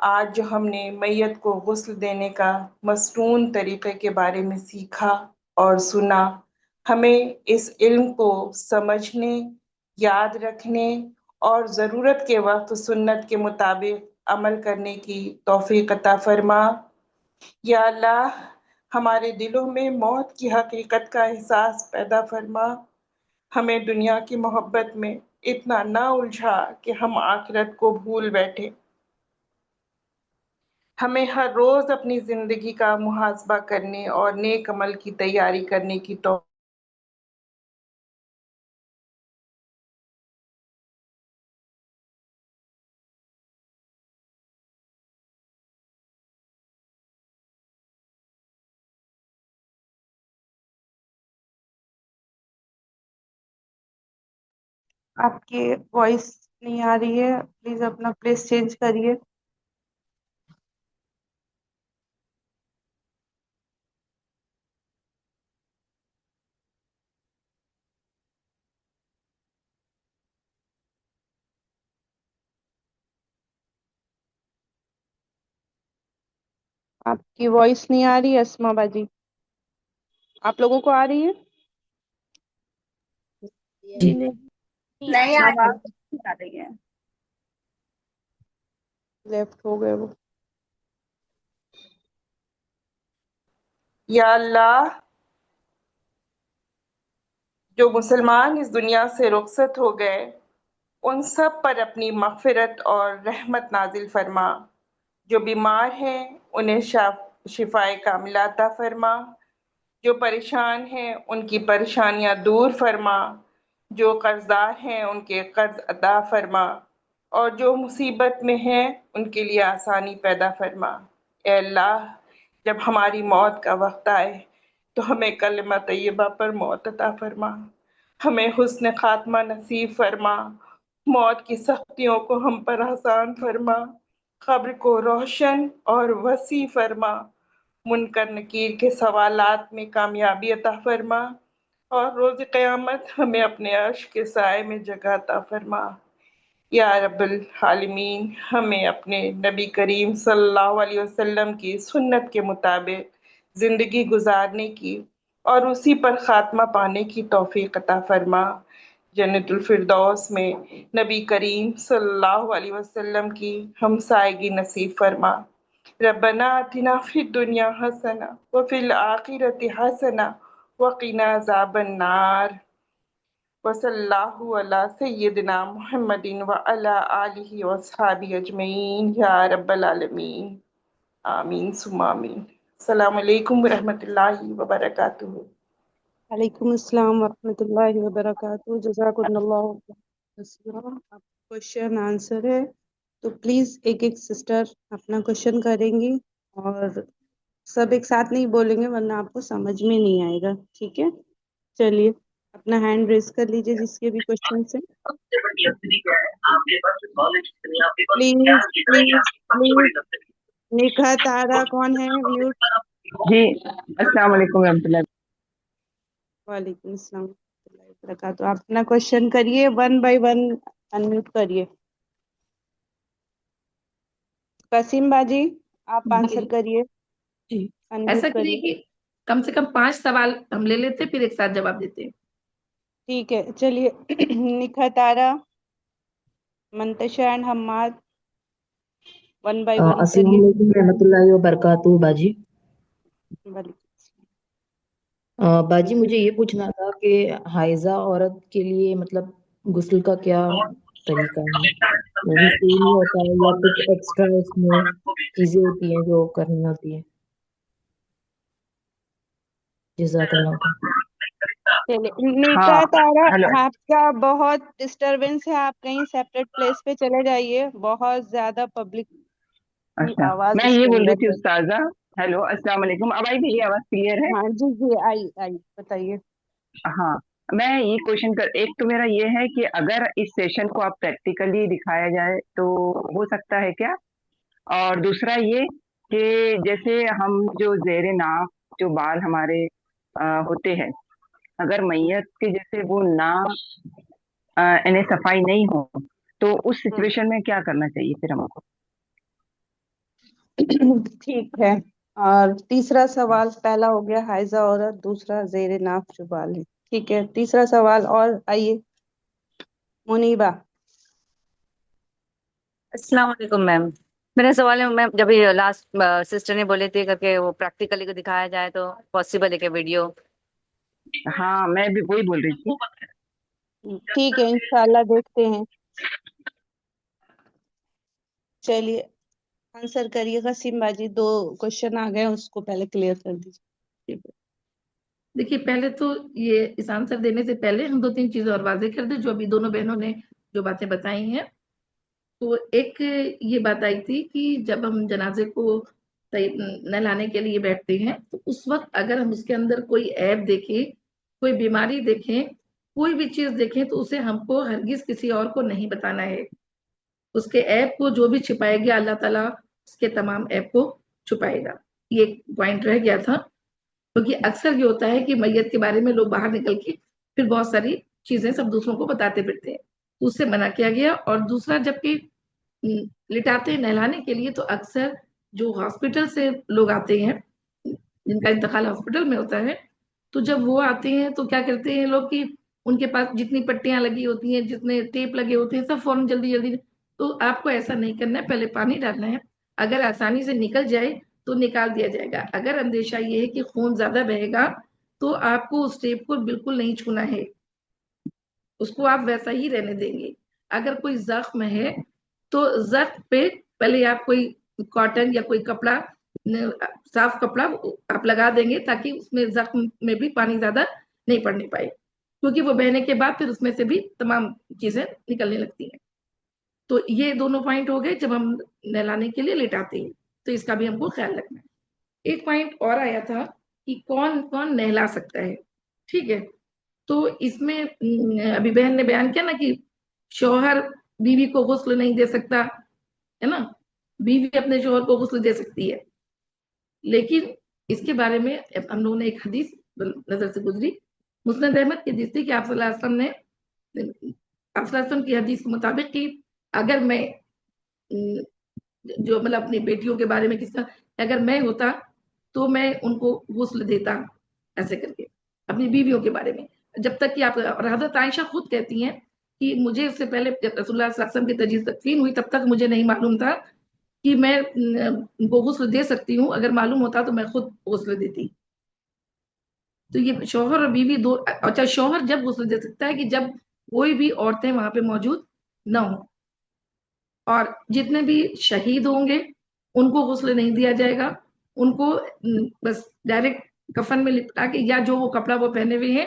Speaker 7: آج جو ہم نے میت کو غسل دینے کا مصنون طریقے کے بارے میں سیکھا اور سنا، ہمیں اس علم کو سمجھنے، یاد رکھنے اور ضرورت کے وقت سنت کے مطابق عمل کرنے کی توفیق عطا فرما۔ یا اللہ، ہمارے دلوں میں موت کی حقیقت کا احساس پیدا فرما، ہمیں دنیا کی محبت میں اتنا نہ الجھا کہ ہم آخرت کو بھول بیٹھے۔ ہمیں ہر روز اپنی زندگی کا محاسبہ کرنے اور نیک عمل کی تیاری کرنے کی توفیق
Speaker 3: آپ کی وائس نہیں آ رہی ہے، پلیز اپنا پلیس چینج کریے۔ آپ کی وائس نہیں آ رہی ہے اسما باجی، آپ لوگوں کو آ رہی ہے؟
Speaker 2: جی
Speaker 4: نہیں، آواز نہیں آ رہی ہے۔
Speaker 3: لیفٹ ہو گئے وہ۔
Speaker 7: یا اللہ، جو مسلمان اس دنیا سے رخصت ہو گئے ان سب پر اپنی مغفرت اور رحمت نازل فرما، جو بیمار ہیں انہیں شفائے کاملہ عطا فرما، جو پریشان ہیں ان کی پریشانیاں دور فرما، جو قرضدار ہیں ان کے قرض ادا فرما، اور جو مصیبت میں ہیں ان کے لیے آسانی پیدا فرما۔ اے اللہ، جب ہماری موت کا وقت آئے تو ہمیں کلمہ طیبہ پر موت عطا فرما، ہمیں حسن خاتمہ نصیب فرما، موت کی سختیوں کو ہم پر آسان فرما، قبر کو روشن اور وسیع فرما، منکر نکیر کے سوالات میں کامیابی عطا فرما، اور روز قیامت ہمیں اپنے عرش کے سائے میں جگہ عطا فرما۔ یا رب العالمین، ہمیں اپنے نبی کریم صلی اللہ علیہ وسلم کی سنت کے مطابق زندگی گزارنے کی اور اسی پر خاتمہ پانے کی توفیق عطا فرما۔ جنت الفردوس میں نبی کریم صلی اللہ علیہ وسلم کی ہمسائیگی نصیب فرما۔ ربنا آتنا فی الدنیا حسنہ وفی الآخرۃ حسنہ وقنا عذاب النار، وصلی اللہ علی سیدنا محمد وعلی آلہ واصحابہ اجمعین یا رب العالمین، آمین ثم آمین۔ السلام علیکم ورحمۃ اللہ وبرکاتہ۔
Speaker 3: وعلیکم السلام ورحمۃ اللہ وبرکاتہ۔ جزاکم اللہ خیرا۔ آپ کوشچن آنسر ہے تو پلیز ایک ایک سسٹر اپنا کوشچن کریں گی، اور سب ایک ساتھ نہیں بولیں گے ورنہ آپ کو سمجھ میں نہیں آئے گا، ٹھیک ہے؟ چلیے اپنا ہینڈ ریز کر لیجیے جس کے بھی کوشچن ہے۔ پلیز پلیز پلیز، نیکھا تارا کون ہے؟ میوٹ۔
Speaker 8: جی السلام علیکم ورحمۃ اللہ۔
Speaker 3: وعلیکم السلام ورحمۃ اللہ وبرکاتہ۔ آپ اپنا کوشچن کریے، ون بائی ون انمیوٹ کریے۔ قاسم باجی آپ آنسر کریے،
Speaker 6: جی ایسا
Speaker 3: انمیوٹ
Speaker 6: کریے
Speaker 3: کریے۔
Speaker 6: کہ کم سے کم 5 سوال ہم لے لیتے پھر ایک ساتھ جواب دیتے ہیں۔
Speaker 3: ٹھیک ہے چلیے۔ نیکھا تارا، Mantasha and Hammad, one by one
Speaker 9: السلام
Speaker 3: کریے۔
Speaker 9: علیکم رحمۃ اللہ وبرکاتہ باجی۔
Speaker 3: وعلیکم
Speaker 9: باجی مجھے یہ پوچھنا تھا کہ حائضہ عورت کے لیے مطلب غسل کا کیا طریقہ ہے؟ وہ بھی سیم ہی ہوتا ہے یا کچھ ایکسٹرا اس میں چیزیں ہوتی ہیں جو کرنی ہوتی ہیں؟ جزاک اللہ خیر۔
Speaker 3: نیکا
Speaker 8: ہاں
Speaker 3: تارا،
Speaker 8: ہلو،
Speaker 3: آپ کا بہت ڈسٹربینس ہے، آپ کہیں سیپریٹ پلیس پہ چلے جائیے، بہت زیادہ پبلک کی
Speaker 8: اچھا
Speaker 3: آواز
Speaker 8: میں
Speaker 3: اس
Speaker 8: یہ
Speaker 3: کے
Speaker 8: بول رہی
Speaker 3: اندر
Speaker 8: تھی
Speaker 3: ہے۔
Speaker 8: استاذہ، ہیلو السلام علیکم، اب آئی میری آواز کلیئر ہے؟
Speaker 3: ہاں جی جی، آئی آئی، بتائیے۔
Speaker 8: ہاں میں یہ کوشچن کر، ایک تو میرا یہ ہے کہ اگر اس سیشن کو آپ پریکٹیکلی دکھایا جائے تو ہو سکتا ہے کیا؟ اور دوسرا یہ کہ جیسے ہم جو زیر ناف جو بال ہمارے ہوتے ہیں، اگر میت کے جیسے وہ نہ انہیں صفائی نہیں ہو تو اس سچویشن میں کیا کرنا چاہیے پھر ہم کو؟
Speaker 3: ٹھیک ہے. اور تیسرا سوال، پہلا ہو گیا حائضہ عورت، دوسرا زیر ناف جو بال ہے. ٹھیک ہے، تیسرا سوال. اور آئیے منیبہ.
Speaker 10: السلام علیکم میم. میرا سوال ہے میم، جب یہ لاسٹ سسٹر نے بولے تھے کہ وہ پریکٹیکلی کو دکھایا جائے تو پاسبل ہے کہ ویڈیو؟
Speaker 8: ہاں میں بھی وہی بول رہی تھی.
Speaker 3: ٹھیک ہے، انشاءاللہ دیکھتے ہیں. چلیے آنسر کریے گا. سیم باجی 2 کوشچن آ گئے، اس کو پہلے کلیئر کر دیجیے.
Speaker 6: دیکھیے پہلے تو یہ اس آنسر دینے سے پہلے ہم 2-3 چیزیں اور واضح کر دیں جو ابھی دونوں بہنوں نے جو باتیں بتائی ہیں. تو ایک یہ بات آئی تھی کہ جب ہم جنازے کو نہلانے کے لیے بیٹھتے ہیں تو اس وقت اگر ہم اس کے اندر کوئی عیب دیکھیں، کوئی بیماری دیکھیں، کوئی بھی چیز دیکھیں تو اسے ہم کو ہرگز کسی اور کو نہیں بتانا ہے. اس کے عیب کو جو بھی چھپائے گا اللہ تعالیٰ اس کے تمام عیب کو چھپائے گا. یہ ایک پوائنٹ رہ گیا تھا، کیونکہ اکثر یہ ہوتا ہے کہ میت کے بارے میں لوگ باہر نکل کے پھر بہت ساری چیزیں سب دوسروں کو بتاتے پھرتے ہیں، تو اس سے منع کیا گیا. اور دوسرا، جبکہ لٹاتے نہلانے کے لیے تو اکثر جو ہاسپٹل سے لوگ آتے ہیں جن کا انتقال ہاسپٹل میں ہوتا ہے، تو جب وہ آتے ہیں تو کیا کرتے ہیں لوگ کہ ان کے پاس جتنی پٹیاں لگی ہوتی ہیں، جتنے ٹیپ لگے ہوتے ہیں، سب فوراً جلدی جلدی. تو آپ کو ایسا نہیں کرنا ہے، پہلے پانی ڈالنا ہے. اگر آسانی سے نکل جائے تو نکال دیا جائے گا. اگر اندیشہ یہ ہے کہ خون زیادہ بہے گا تو آپ کو اس ٹیپ کو بالکل نہیں چھونا ہے، اس کو آپ ویسا ہی رہنے دیں گے. اگر کوئی زخم ہے تو زخم پہ پہلے آپ کوئی کاٹن یا کوئی کپڑا، صاف کپڑا آپ لگا دیں گے تاکہ اس میں زخم میں بھی پانی زیادہ نہیں پڑنے پائے، کیونکہ وہ بہنے کے بعد پھر اس میں سے بھی تمام چیزیں نکلنے لگتی ہیں. تو یہ دونوں پوائنٹ ہو گئے جب ہم نہلانے کے لیے لٹاتے ہیں، تو اس کا بھی ہم کو خیال رکھنا ہے. ایک پوائنٹ اور آیا تھا کہ کون کون نہلا سکتا ہے. ٹھیک ہے، تو اس میں ابھی بہن نے بیان کیا نا کہ شوہر بیوی کو غسل نہیں دے سکتا ہے نا، بیوی اپنے شوہر کو غسل دے سکتی ہے. لیکن اس کے بارے میں ہم لوگوں نے ایک حدیث نظر سے گزری، مسند احمد کی حدیث تھی کہ آپ صلی اللہ علیہ وسلم نے آپ صلی اللہ علیہ وسلم کی حدیث کے مطابق کہ اگر میں جو مطلب اپنی بیٹیوں کے بارے میں کس کا اگر میں ہوتا تو میں ان کو غسل دیتا، ایسے کر کے اپنی بیویوں کے بارے میں. جب تک کہ آپ حضرت عائشہ خود کہتی ہیں کہ مجھے اس سے پہلے جب رسول اللہ صلی اللہ علیہ وسلم کی تجہیز تدفین ہوئی تب تک مجھے نہیں معلوم تھا کہ میں ان کو غسل دے سکتی ہوں، اگر معلوم ہوتا تو میں خود غسل دیتی. تو یہ شوہر اور بیوی دو. اچھا، شوہر جب غسل دے سکتا ہے کہ جب کوئی بھی عورتیں وہاں پہ موجود نہ ہوں، اور جتنے بھی شہید ہوں گے ان کو غسل نہیں دیا جائے گا، ان کو بس ڈائریکٹ کفن میں لپٹا کے یا جو وہ کپڑا وہ پہنے ہوئے ہیں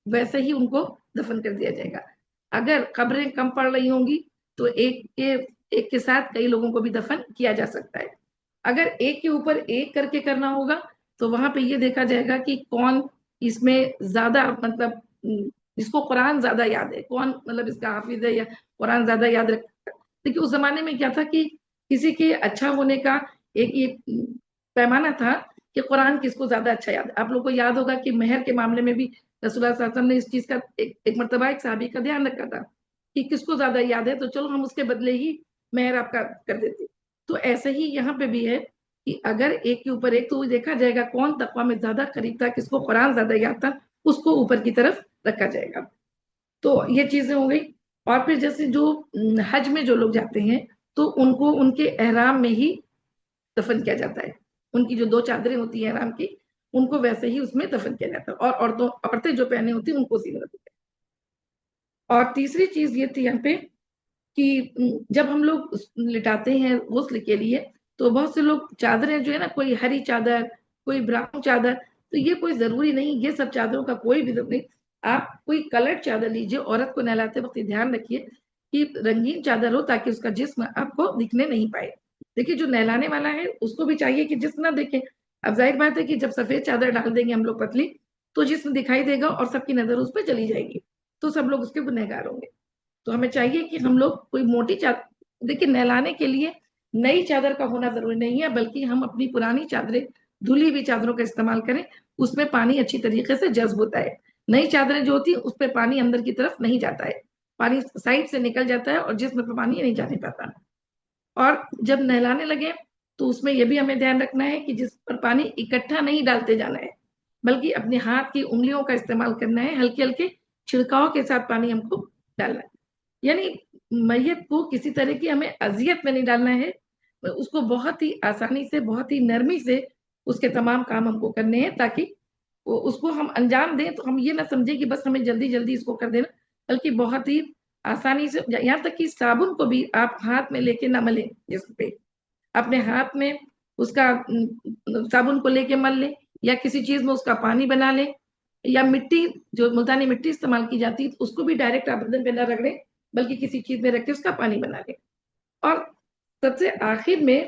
Speaker 6: ویسے ہی ان کو دفن کر دیا جائے گا. اگر قبریں کم پڑ رہی ہوں گی تو ایک کے ساتھ کئی لوگوں کو بھی دفن کیا جا سکتا ہے. اگر ایک کے اوپر ایک کر کے کرنا ہوگا تو وہاں پہ یہ دیکھا جائے گا کہ کون اس میں زیادہ مطلب جس کو قرآن زیادہ یاد ہے، کون مطلب اس کا حافظ ہے یا قرآن زیادہ یاد رکھتا ہے. لیکن اس زمانے میں کیا تھا کہ کسی کے اچھا ہونے کا ایک یہ پیمانہ تھا کہ قرآن کس کو زیادہ اچھا یاد ہے. آپ لوگ کو یاد ہوگا کہ مہر کے معاملے میں بھی رسول اللہ صلی اللہ علیہ وسلم نے اس چیز کا ایک مرتبہ ایک صحابی کا دھیان رکھا تھا کہ کس کو زیادہ یاد ہے تو چلو ہم اس کے بدلے ہی مہر آپ کا کر دیتے. تو ایسے ہی یہاں پہ بھی ہے کہ اگر ایک کے اوپر ایک تو دیکھا جائے گا کون تقویٰ میں زیادہ قریب تھا، کس کو قرآن زیادہ یاد تھا، اس کو اوپر کی طرف رکھا جائے گا. تو یہ چیزیں ہو گئی. اور پھر جیسے جو حج میں جو لوگ جاتے ہیں تو ان کو ان کے احرام میں ہی دفن کیا جاتا ہے. ان کی جو 2 چادریں ہوتی ہیں احرام کی ان کو ویسے ہی اس میں دفن کیا جاتا ہے، اور عورتیں جو پہنے ہوتی ہیں ان کو اسی میں رکھتے ہیں. اور تیسری چیز یہ تھی یہاں پہ کہ جب ہم لوگ لٹاتے ہیں غسل کے لیے تو بہت سے لوگ چادریں جو ہے نا، کوئی ہری چادر، کوئی براؤن چادر، تو یہ کوئی ضروری نہیں، یہ سب چادروں کا کوئی بھی ضرورت نہیں. آپ کوئی کلرڈ چادر لیجیے. عورت کو نہلاتے وقت دھیان رکھیے کہ رنگین چادر ہو تاکہ اس کا جسم آپ کو دکھنے نہیں پائے. دیکھیے جو نہلانے والا ہے اس کو بھی چاہیے کہ جسم نہ دیکھے. اب ظاہر بات ہے کہ جب سفید چادر ڈال دیں گے ہم لوگ پتلی تو جسم دکھائی دے گا اور سب کی نظر اس پہ چلی جائے گی تو سب لوگ اس کے گنہگار ہوں گے. تو ہمیں چاہیے کہ ہم لوگ کوئی موٹی چادر، دیکھیے نہلانے کے لیے نئی چادر کا ہونا ضروری نہیں ہے، بلکہ ہم اپنی پرانی چادریں، دھلی ہوئی چادروں کا استعمال کریں. اس میں پانی اچھی طریقے سے جذب ہوتا ہے. نئی چادریں جو ہوتی ہیں اس پہ پانی اندر کی طرف نہیں جاتا ہے، پانی سائڈ سے نکل جاتا ہے اور جسم پہ پانی نہیں جانے پاتا. اور جب نہلانے لگے تو اس میں یہ بھی ہمیں دھیان رکھنا ہے کہ جس پر پانی اکٹھا نہیں ڈالتے جانا ہے، بلکہ اپنے ہاتھ کی انگلیوں کا استعمال کرنا ہے، ہلکے ہلکے چھڑکاؤ کے ساتھ پانی ہم کو ڈالنا ہے، یعنی میت کو کسی طرح کی ہمیں اذیت میں نہیں ڈالنا ہے، اس کو بہت ہی آسانی سے، بہت ہی نرمی سے اس کے تمام کام ہم کو کرنے ہیں، تاکہ اس کو ہم انجام دیں تو ہم یہ نہ سمجھیں کہ بس ہمیں جلدی جلدی اس کو کر دینا، بلکہ بہت ہی آسانی سے، یہاں تک کہ صابن کو بھی آپ ہاتھ میں لے کے نہ ملیں، جسم پہ اپنے ہاتھ میں اس کا صابن کو لے کے مل لیں، یا کسی چیز میں اس کا پانی بنا لیں، یا مٹی جو ملتانی مٹی استعمال کی جاتی ہے اس کو بھی ڈائریکٹ آپ بدن پہ نہ رگڑیں، بلکہ کسی چیز میں رکھ کے اس کا پانی بنا لیں۔ اور سب سے آخر میں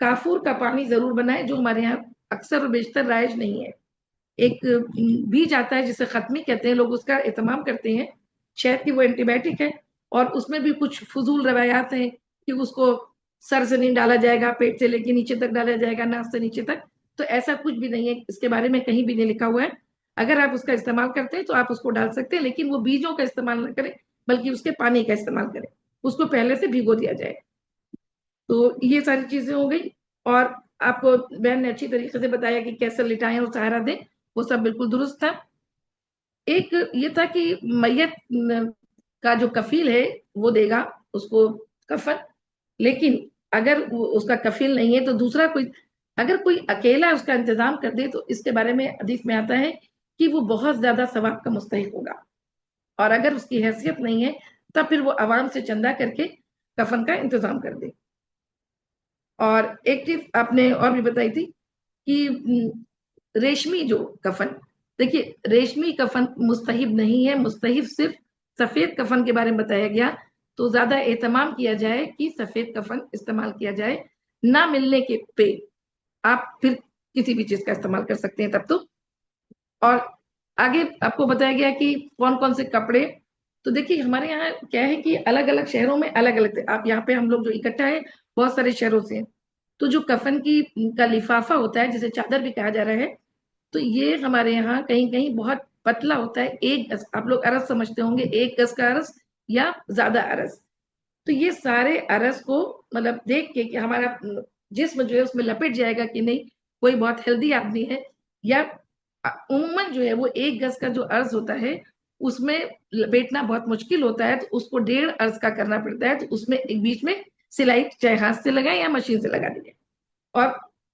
Speaker 6: کافور کا پانی ضرور بنائیں، جو ہمارے یہاں اکثر اور بیشتر رائج نہیں ہے۔ ایک بیج آتا ہے جسے ختمی کہتے ہیں، لوگ اس کا اہتمام کرتے ہیں، شہد کی وہ اینٹی بائیوٹک ہے، اور اس میں بھی کچھ فضول روایات ہیں کہ اس کو سر سے نہیں ڈالا جائے گا، پیٹ سے لے کے نیچے تک ڈالا جائے گا، ناک سے نیچے تک، تو ایسا کچھ بھی نہیں ہے، اس کے بارے میں کہیں بھی نہیں لکھا ہوا ہے۔ اگر آپ اس کا استعمال کرتے ہیں تو آپ اس کو ڈال سکتے ہیں، لیکن وہ بیجوں کا استعمال نہ کریں، بلکہ اس کے پانی کا استعمال کریں، اس کو پہلے سے بھگو دیا جائے۔ تو یہ ساری چیزیں ہو گئی، اور آپ کو بہن نے اچھی طریقے سے بتایا کہ کیسے لٹائیں اور سہارا دیں، وہ سب بالکل درست تھا۔ ایک یہ تھا کہ میت کا جو کفیل ہے وہ دے گا اس کو کفن، لیکن اگر اس کا کفیل نہیں ہے تو دوسرا کوئی، اگر کوئی اکیلا اس کا انتظام کر دے تو اس کے بارے میں حدیث میں آتا ہے کہ وہ بہت زیادہ ثواب کا مستحق ہوگا، اور اگر اس کی حیثیت نہیں ہے تب پھر وہ عوام سے چندہ کر کے کفن کا انتظام کر دے۔ اور ایک چیز آپ نے اور بھی بتائی تھی کہ ریشمی جو کفن، دیکھیے ریشمی کفن مستحب نہیں ہے، مستحب صرف سفید کفن کے بارے میں بتایا گیا، تو زیادہ اہتمام کیا جائے کہ سفید کفن استعمال کیا جائے، نہ ملنے کے پہ آپ پھر کسی بھی چیز کا استعمال کر سکتے ہیں تب تو۔ اور آگے آپ کو بتایا گیا کہ کون کون سے کپڑے، تو دیکھیے ہمارے یہاں کیا ہے کہ الگ الگ شہروں میں الگ الگ، آپ یہاں پہ ہم لوگ جو اکٹھا ہے بہت سارے شہروں سے، تو جو کفن کی کا لفافہ ہوتا ہے جسے چادر بھی کہا جا رہا ہے، تو یہ ہمارے یہاں کہیں کہیں بہت پتلا ہوتا ہے، ایک گز، آپ لوگ عرض سمجھتے ہوں گے، ایک گز کا عرض یا زیادہ عرض، تو یہ سارے عرض کو مطلب دیکھ کے کہ ہمارا جسم جو ہے اس میں لپٹ جائے گا کہ نہیں، کوئی بہت ہیلدی آدمی ہے، یا عموماً جو ہے وہ ایک گز کا جو عرض ہوتا ہے اس میں لپیٹنا بہت مشکل ہوتا ہے، تو اس کو 1.5 عرض کا کرنا پڑتا ہے، تو اس میں ایک بیچ میں سلائی چاہے ہاتھ سے لگائیں یا مشین سے لگا دیجیے۔ اور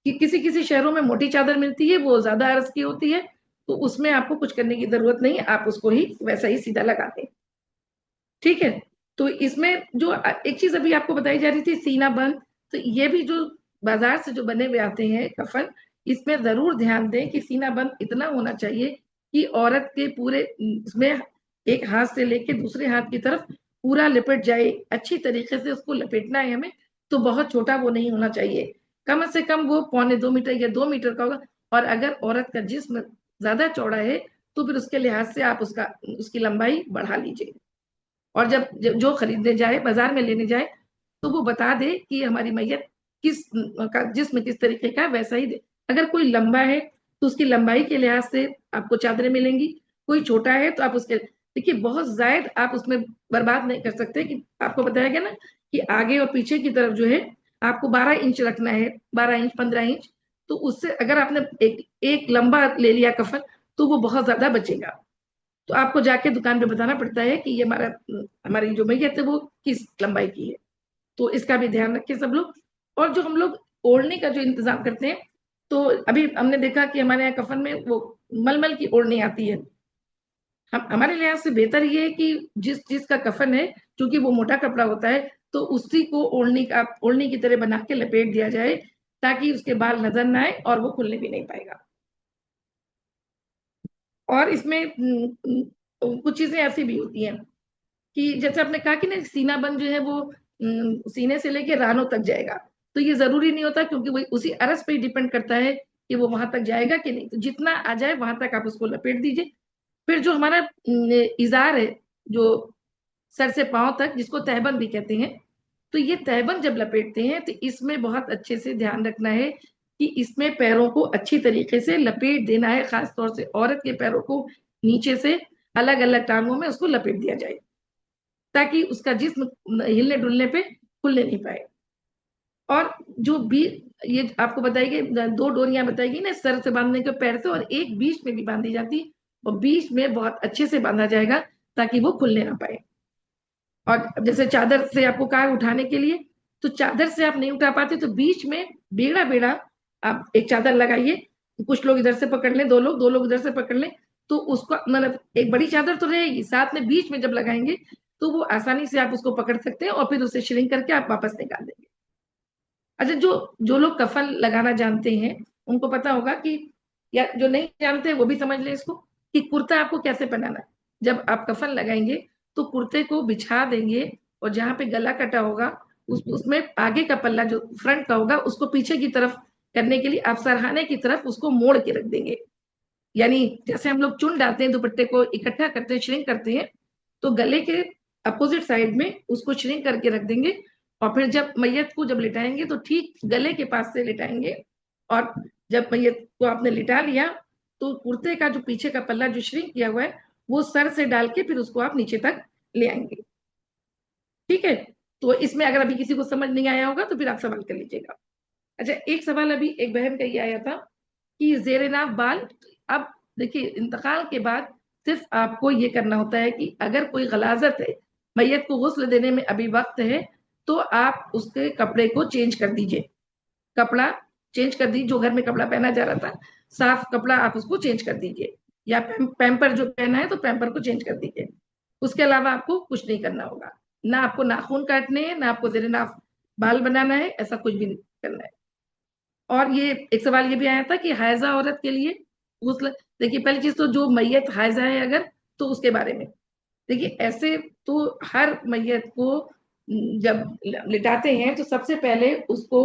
Speaker 6: کسی کسی شہروں میں موٹی چادر ملتی ہے، وہ زیادہ عرض کی ہوتی ہے، تو اس میں آپ کو کچھ کرنے کی ضرورت نہیں ہے، آپ اس کو ہی ویسا ہی سیدھا لگا دیں، ٹھیک ہے۔ تو اس میں جو ایک چیز ابھی آپ کو بتائی جا رہی تھی سینہ بند، تو یہ بھی جو بازار سے جو بنے ہوئے آتے ہیں کفن، اس میں ضرور دھیان دیں کہ سینہ بند اتنا ہونا چاہیے کہ عورت کے پورے اس میں ایک ہاتھ سے لے کے دوسرے ہاتھ کی طرف پورا لپٹ جائے، اچھی طریقے سے اس کو لپیٹنا ہے ہمیں، تو بہت چھوٹا وہ نہیں ہونا چاہیے، کم سے کم وہ 1.25 میٹر یا 2 میٹر کا ہوگا، اور اگر عورت کا جسم زیادہ چوڑا ہے تو پھر اس کے لحاظ سے آپ اس کی لمبائی بڑھا لیجیے، اور جب جو خریدنے جائے بازار میں لینے جائے تو وہ بتا دے کہ ہماری میت کس کا جسم کس طریقے کا ویسا ہی دے، اگر کوئی لمبا ہے تو اس کی لمبائی کے لحاظ سے آپ کو چادریں ملیں گی، کوئی چھوٹا ہے تو آپ اس کے، دیکھیے بہت زائد آپ اس میں برباد نہیں کر سکتے، کہ آپ کو بتایا گیا نا کہ آگے اور پیچھے کی طرف جو ہے آپ کو 12 انچ رکھنا ہے، 12 انچ 15 انچ، تو اس سے اگر آپ نے ایک لمبا لے لیا کفن تو وہ بہت زیادہ بچے گا، تو آپ کو جا کے دکان پہ بتانا پڑتا ہے کہ یہ ہماری جو میت ہے وہ کس لمبائی کی ہے، تو اس کا بھی دھیان رکھیں سب لوگ۔ اور جو ہم لوگ اوڑھنے کا جو انتظام کرتے ہیں، تو ابھی ہم نے دیکھا کہ ہمارے یہاں کفن میں وہ ململ کی اوڑھنی آتی ہے، ہمارے لحاظ سے بہتر یہ ہے کہ جس کا کفن ہے چونکہ وہ موٹا کپڑا ہوتا ہے تو اسی کو اوڑھنی کی طرح بنا کے لپیٹ دیا جائے، تاکہ اس کے بال نظر نہ آئے اور وہ کھلنے بھی نہیں پائے گا۔ اور اس میں کچھ چیزیں ایسی بھی ہوتی ہیں کہ جیسے آپ نے کہا کہ نا سینہ بند جو ہے وہ سینے سے لے کے رانوں تک جائے گا، تو یہ ضروری نہیں ہوتا، کیونکہ وہ اسی عرض پہ ہی ڈیپینڈ کرتا ہے کہ وہ وہاں تک جائے گا کہ نہیں، تو جتنا آ جائے وہاں تک آپ اس کو لپیٹ دیجئے۔ پھر جو ہمارا ازار ہے جو سر سے پاؤں تک، جس کو تہبند بھی کہتے ہیں، تو یہ تہبند جب لپیٹتے ہیں تو اس میں بہت اچھے سے دھیان رکھنا ہے کہ اس میں پیروں کو اچھی طریقے سے لپیٹ دینا ہے، خاص طور سے عورت کے پیروں کو نیچے سے الگ الگ ٹانگوں میں اس کو لپیٹ دیا جائے، تاکہ اس کا جسم ہلنے ڈلنے پہ کھلنے نہیں پائے۔ اور جو بھی یہ آپ کو بتائی گئی 2 ڈوریاں بتائی گئی نا سر سے باندھنے کے پیر سے، اور ایک بیچ میں بھی باندھی جاتی، اور بیچ میں بہت اچھے سے باندھا جائے گا تاکہ وہ کھلنے نہ پائے. اور جیسے چادر سے آپ کو کہا اٹھانے کے لیے، تو چادر سے آپ نہیں اٹھا پاتے تو بیچ میں بیڑا بیڑا آپ ایک چادر لگائیے، کچھ لوگ ادھر سے پکڑ لیں، 2 لوگ ادھر سے پکڑ لیں، تو اس کو مطلب ایک بڑی چادر تو رہے گی، ساتھ میں بیچ میں جب لگائیں گے تو وہ آسانی سے آپ اس کو پکڑ سکتے ہیں اور پھر اسے شرنک کر کے آپ واپس نکال دیں گے. اچھا، جو لوگ کفن لگانا جانتے ہیں ان کو پتا ہوگا کہ، یا جو نہیں جانتے وہ بھی سمجھ لیں اس کو، کہ کرتا آپ کو کیسے پہنانا ہے. جب آپ کفن لگائیں گے تو کرتے کو بچھا دیں گے، اور جہاں پہ گلا کٹا ہوگا اس میں آگے کا پلہ جو فرنٹ کا ہوگا اس کو پیچھے کی طرف کرنے کے لیے آپ سرہانے کی طرف اس کو موڑ کے رکھ دیں گے. یعنی جیسے ہم لوگ چن ڈالتے ہیں دوپٹے کو اکٹھا کرتے ہیں، شرنک کرتے ہیں، تو گلے کے اپوزٹ سائڈ میں اس کو شرنک کر کے رکھ دیں گے. اور پھر جب میت کو جب لٹائیں گے تو ٹھیک گلے کے پاس سے لٹائیں گے، اور جب میت کو آپ نے لٹا لیا تو کرتے کا جو پیچھے کا پلہ جو شرنک کیا ہوا ہے وہ سر سے ڈال کے پھر اس کو آپ نیچے تک لے آئیں گے. ٹھیک ہے، تو اس میں اگر ابھی کسی کو سمجھ نہیں آیا ہوگا تو پھر آپ سوال کر لیجیے گا. اچھا، ایک سوال ابھی ایک بہن کا یہ آیا تھا کہ زیر ناف بال. اب دیکھیے، انتقال کے بعد صرف آپ کو یہ کرنا ہوتا ہے کہ اگر کوئی غلاظت ہے، میت کو غسل دینے میں ابھی وقت ہے، تو آپ اس کے کپڑے کو چینج کر دیجئے. کپڑا چینج کر دیجئے، جو گھر میں کپڑا پہنا جا رہا تھا صاف کپڑا آپ اس کو چینج کر دیجئے، یا پیمپر جو پہنا ہے تو پیمپر کو چینج کر دیجئے. اس کے علاوہ آپ کو کچھ نہیں کرنا ہوگا، نہ آپ کو ناخن کاٹنے ہیں، نہ آپ کو زیر ناف بال بنانا ہے، ایسا کچھ بھی نہیں کرنا ہے. اور یہ ایک سوال یہ بھی آیا تھا کہ حائضہ عورت کے لیے غسل. دیکھیے، پہلی چیز تو جو میت حائضہ ہے اگر، تو اس کے بارے میں دیکھیے، ایسے تو ہر میت کو جب لٹاتے ہیں تو سب سے پہلے اس کو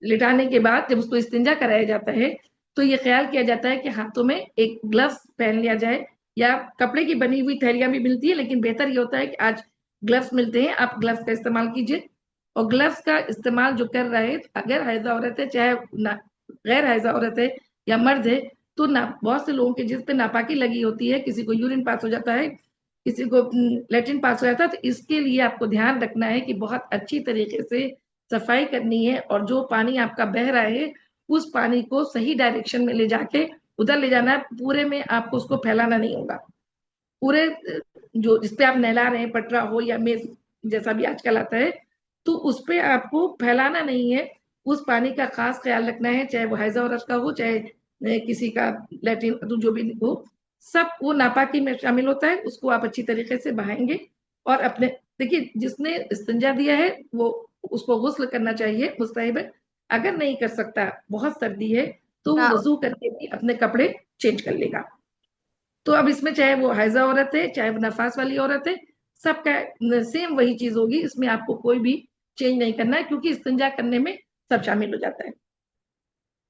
Speaker 6: لٹانے کے بعد جب اس کو استنجا کرایا جاتا ہے تو یہ خیال کیا جاتا ہے کہ ہاتھوں میں ایک گلوز پہن لیا جائے، یا کپڑے کی بنی ہوئی تھیلیاں بھی ملتی ہے، لیکن بہتر یہ ہوتا ہے کہ آج گلوز ملتے ہیں، آپ گلوز کا استعمال کیجیے. اور گلوز کا استعمال جو کر رہا ہے، اگر حائضہ عورت ہے چاہے غیر حائضہ عورت ہے یا مرد ہے، تو بہت سے لوگوں کے جس پہ ناپاکی لگی ہوتی ہے، کسی کو یورین پاس ہو جاتا ہے، کسی کو لیٹرین پاس ہو جاتا ہے، تو اس کے لیے آپ کو دھیان رکھنا ہے کہ بہت اچھی طریقے سے صفائی کرنی ہے، اور جو پانی آپ کا بہ رہا ہے اس پانی کو صحیح ڈائریکشن میں لے جا کے ادھر لے جانا ہے. پورے میں آپ کو اس کو پھیلانا نہیں ہوگا. پورے جو جس پہ آپ نہلا رہے ہیں، پٹرا ہو یا میز جیسا بھی آج کل آتا ہے، تو اس پہ آپ کو پھیلانا نہیں ہے. اس پانی کا خاص خیال رکھنا ہے، چاہے وہ حائضہ عورت کا ہو چاہے کسی کا لیٹرین جو بھی ہو، سب وہ ناپاکی میں شامل ہوتا ہے. اس کو آپ اچھی طریقے سے بہائیں گے. اور اپنے دیکھیے، جس نے استنجا دیا ہے وہ اس کو غسل کرنا چاہیے مستحب ہے. اگر نہیں کر سکتا، بہت سردی ہے، تو وہ وضو کر کے بھی اپنے کپڑے چینج کر لے گا. تو اب اس میں چاہے وہ حائضہ عورت ہے چاہے وہ نفاس والی عورت ہے، سب کا سیم وہی چیز ہوگی. اس میں آپ کو کوئی بھی چینج نہیں کرنا ہے، کیونکہ استنجا کرنے میں سب شامل ہو جاتا ہے.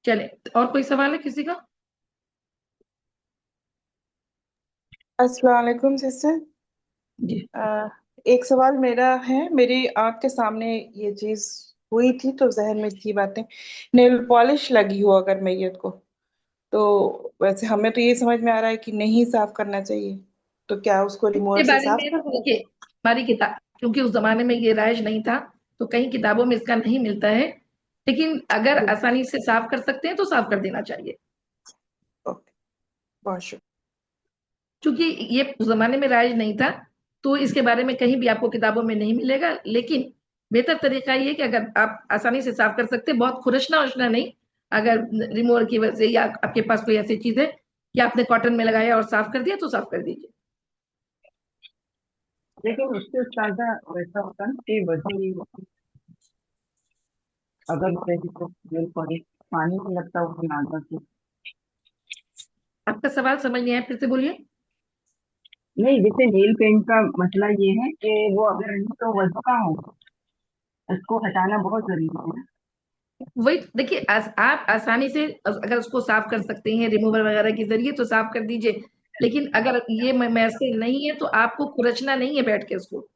Speaker 6: چلیں، اور کوئی سوال ہے کسی کا؟
Speaker 7: السلام علیکم سسٹر.
Speaker 6: جی،
Speaker 7: ایک سوال میرا ہے. میری آنکھ کے سامنے یہ چیز ہوئی تھی تو ذہن میں تھی باتیں. نیل پالش لگی ہو اگر میت کو، تو ویسے ہمیں تو یہ سمجھ میں آ رہا ہے کہ نہیں صاف کرنا چاہیے، تو کیا اس کو ریموور
Speaker 6: کے
Speaker 7: سے
Speaker 6: بارے
Speaker 7: صاف
Speaker 6: میں
Speaker 7: کرنا
Speaker 6: دیکھیے، ہماری کتاب، کیونکہ اس زمانے میں یہ رائج نہیں تھا تو کئی کتابوں میں اس کا نہیں ملتا ہے، لیکن اگر
Speaker 7: چاہیے؟
Speaker 6: آسانی سے صاف کر سکتے ہیں تو صاف کر دینا چاہیے.
Speaker 7: اوکے، بہت شکریہ.
Speaker 6: چونکہ یہ اس زمانے میں رائج نہیں تھا تو اس کے بارے میں کہیں بھی آپ کو کتابوں میں نہیں ملے گا. لیکن بہتر طریقہ یہ کہ اگر آپ آسانی سے صاف کر سکتے، بہت خرشنا وشنا نہیں، اگر ریموور کی وجہ سے یا آپ کے پاس کوئی ایسی چیز ہے کہ آپ نے کاٹن میں لگایا اور صاف کر دیا تو صاف کر دیجیے.
Speaker 8: لیکن اس سے زیادہ ویسا ہوتا ہے کہ وزن نہیں ہوتی. اگر پانی نہیں لگتا وہ نازک سے.
Speaker 6: آپ کا سوال سمجھ نہیں آیا، پھر سے بولیے.
Speaker 8: نہیں، جیسے نیل پینٹ کا مسئلہ یہ ہے کہ وہ اگر نہیں تو وزن کہاں ہوگا، اس کو ہٹانا بہت ضروری ہے.
Speaker 6: وہی دیکھیے، آپ آسانی سے اگر اس کو صاف کر سکتے ہیں ریموور وغیرہ کے ذریعے تو صاف کر دیجئے. لیکن اگر یہ میسر نہیں ہے تو آپ کو کھرچنا نہیں ہے بیٹھ کے اس کو.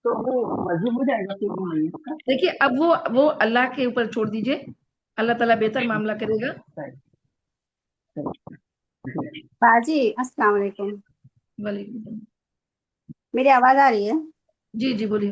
Speaker 8: تو وہ وضو ہو جائے گا کہ وہ نہیں ہوگا.
Speaker 6: دیکھیے، اب وہ اللہ کے اوپر چھوڑ دیجئے، اللہ تعالیٰ بہتر معاملہ کرے گا.
Speaker 4: باجی السلام علیکم.
Speaker 6: وعلیکم السلام.
Speaker 4: میری آواز آ رہی ہے؟
Speaker 6: جی جی بولیے.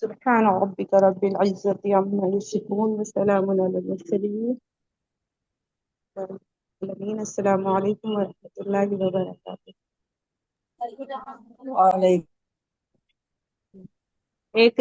Speaker 3: سبحان ربك رب العزة عما يصفون وسلام على المرسلين. السلام عليكم ورحمة الله وبركاته.
Speaker 4: وعلیکم
Speaker 3: ایک